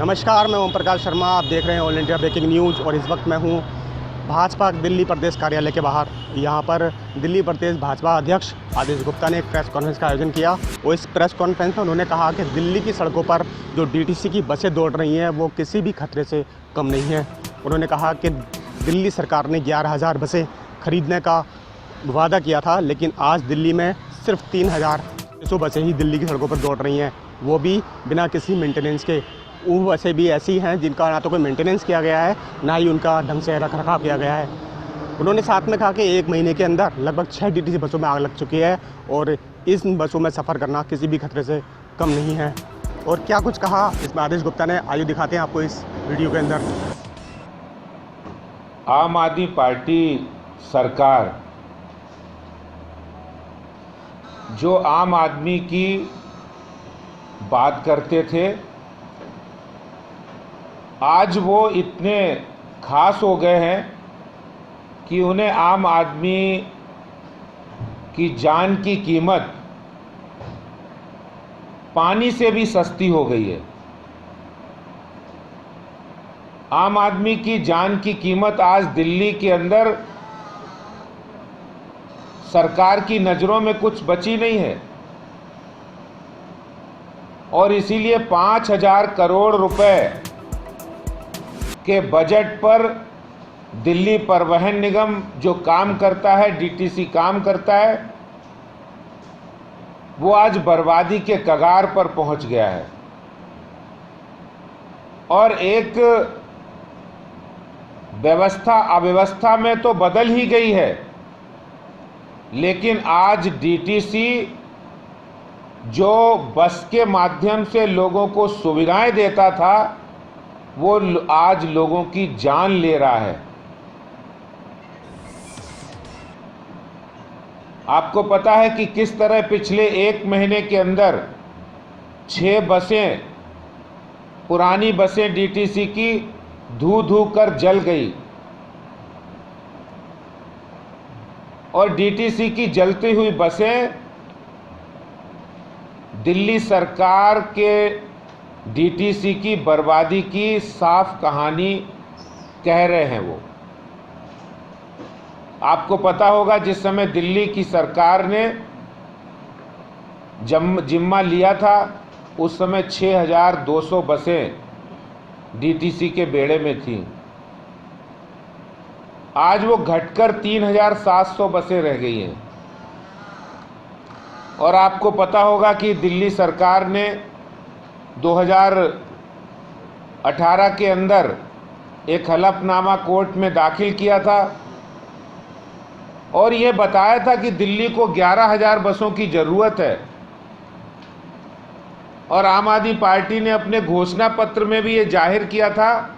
नमस्कार, मैं ओम प्रकाश शर्मा। आप देख रहे हैं ऑल इंडिया ब्रेकिंग न्यूज़ और इस वक्त मैं हूं भाजपा दिल्ली प्रदेश कार्यालय के बाहर। यहां पर दिल्ली प्रदेश भाजपा अध्यक्ष आदेश गुप्ता ने एक प्रेस कॉन्फ्रेंस का आयोजन किया और इस प्रेस कॉन्फ्रेंस में उन्होंने कहा कि दिल्ली की सड़कों पर जो डीटीसी की बसें दौड़ रही हैं वो किसी भी खतरे से कम नहीं है। उन्होंने कहा कि दिल्ली सरकार ने 11,000 बसें खरीदने का वादा किया था, लेकिन आज दिल्ली में सिर्फ 3,600 बसें ही दिल्ली की सड़कों पर दौड़ रही हैं, वो भी बिना किसी मेंटेनेंस के। वो बसें भी ऐसी हैं जिनका ना तो कोई मेंटेनेंस किया गया है, ना ही उनका ढंग से रख रखाव किया गया है। उन्होंने साथ में कहा कि 1 महीने के अंदर लगभग 6 डीटीसी बसों में आग लग चुकी है और इस बसों में सफ़र करना किसी भी खतरे से कम नहीं है। और क्या कुछ कहा इसमें आदेश गुप्ता ने, आइए दिखाते हैं आपको इस वीडियो के अंदर। आम आदमी पार्टी सरकार जो आम आदमी की बात करते थे, आज वो इतने खास हो गए हैं कि उन्हें आम आदमी की जान की कीमत पानी से भी सस्ती हो गई है। आम आदमी की जान की कीमत आज दिल्ली के अंदर सरकार की नज़रों में कुछ बची नहीं है और इसीलिए 5,000 करोड़ रुपए के बजट पर दिल्ली परिवहन निगम जो काम करता है, डीटीसी काम करता है, वो आज बर्बादी के कगार पर पहुंच गया है। और एक व्यवस्था अव्यवस्था में तो बदल ही गई है, लेकिन आज डीटीसी जो बस के माध्यम से लोगों को सुविधाएं देता था, वो आज लोगों की जान ले रहा है। आपको पता है कि किस तरह पिछले 1 महीने के अंदर 6 बसें, पुरानी बसें डीटीसी की धू धू कर जल गई और डीटीसी की जलती हुई बसें दिल्ली सरकार के डीटीसी की बर्बादी की साफ कहानी कह रहे हैं। वो आपको पता होगा, जिस समय दिल्ली की सरकार ने जिम्मा लिया था उस समय 6,200 बसें डीटीसी के बेड़े में थीं। आज वो घटकर 3,700 बसें रह गई हैं। और आपको पता होगा कि दिल्ली सरकार ने 2018 के अंदर एक हलफनामा कोर्ट में दाखिल किया था और यह बताया था कि दिल्ली को 11,000 बसों की ज़रूरत है। और आम आदमी पार्टी ने अपने घोषणा पत्र में भी ये जाहिर किया था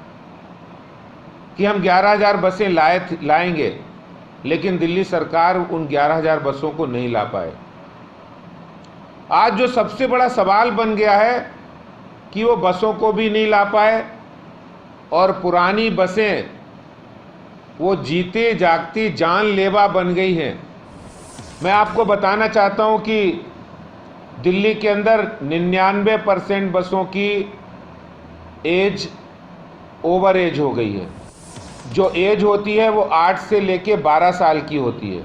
कि हम 11,000 बसें लाएंगे, लेकिन दिल्ली सरकार उन 11,000 बसों को नहीं ला पाए। आज जो सबसे बड़ा सवाल बन गया है कि वो बसों को भी नहीं ला पाए और पुरानी बसें वो जीते जागती जानलेवा बन गई हैं। मैं आपको बताना चाहता हूं कि दिल्ली के अंदर 99% बसों की एज ओवर एज हो गई है। जो एज होती है वो 8 से लेके 12 साल की होती है।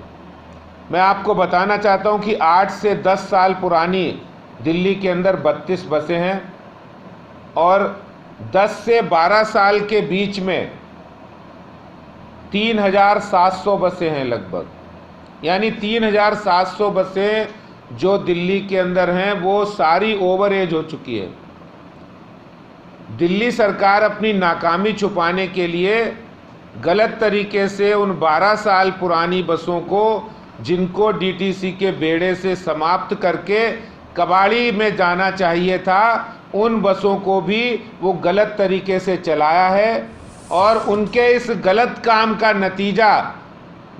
मैं आपको बताना चाहता हूं कि 8 से 10 साल पुरानी दिल्ली के अंदर 32 बसें हैं और 10 से 12 साल के बीच में 3,700 बसें हैं लगभग। यानी 3,700 बसें जो दिल्ली के अंदर हैं वो सारी ओवर एज हो चुकी है। दिल्ली सरकार अपनी नाकामी छुपाने के लिए गलत तरीके से उन 12 साल पुरानी बसों को, जिनको डीटीसी के बेड़े से समाप्त करके कबाड़ी में जाना चाहिए था, उन बसों को भी वो गलत तरीके से चलाया है। और उनके इस गलत काम का नतीजा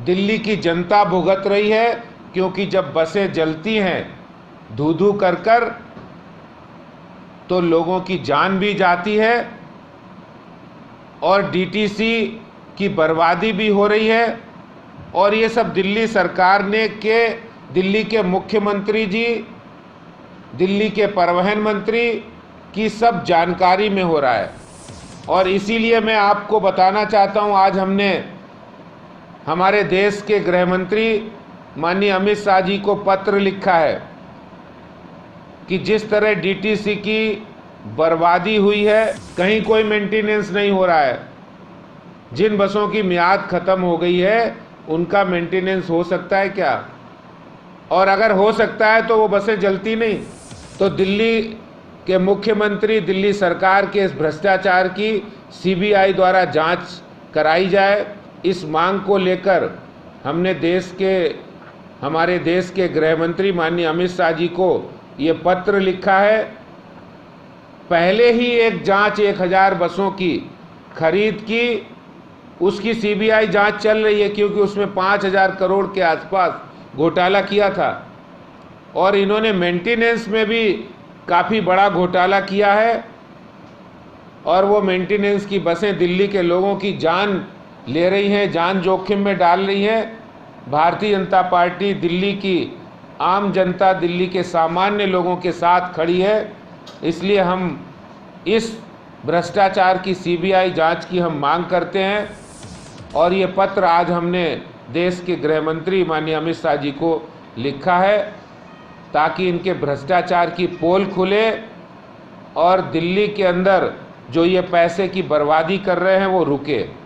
दिल्ली की जनता भुगत रही है, क्योंकि जब बसें जलती हैं धू धू कर कर तो लोगों की जान भी जाती है और डीटीसी की बर्बादी भी हो रही है। और ये सब दिल्ली सरकार ने दिल्ली के मुख्यमंत्री जी, दिल्ली के परिवहन मंत्री की सब जानकारी में हो रहा है। और इसीलिए मैं आपको बताना चाहता हूं, आज हमने हमारे देश के गृह मंत्री माननीय अमित शाह जी को पत्र लिखा है कि जिस तरह डीटीसी की बर्बादी हुई है, कहीं कोई मेंटेनेंस नहीं हो रहा है। जिन बसों की मियाद ख़त्म हो गई है उनका मेंटेनेंस हो सकता है क्या? और अगर हो सकता है तो वो बसें जलती नहीं। तो दिल्ली के मुख्यमंत्री, दिल्ली सरकार के इस भ्रष्टाचार की सीबीआई द्वारा जांच कराई जाए, इस मांग को लेकर हमने हमारे देश के गृह मंत्री माननीय अमित शाह जी को ये पत्र लिखा है। पहले ही एक जांच 1000 बसों की खरीद की, उसकी सीबीआई जांच चल रही है, क्योंकि उसमें 5000 करोड़ के आसपास घोटाला किया था। और इन्होंने मेंटेनेंस में भी काफ़ी बड़ा घोटाला किया है, और वो मेंटेनेंस की बसें दिल्ली के लोगों की जान ले रही हैं, जान जोखिम में डाल रही हैं। भारतीय जनता पार्टी दिल्ली की आम जनता, दिल्ली के सामान्य लोगों के साथ खड़ी है। इसलिए हम इस भ्रष्टाचार की सीबीआई जांच की हम मांग करते हैं, और ये पत्र आज हमने देश के गृह मंत्री माननीय अमित शाह जी को लिखा है, ताकि इनके भ्रष्टाचार की पोल खुले और दिल्ली के अंदर जो ये पैसे की बर्बादी कर रहे हैं वो रुके।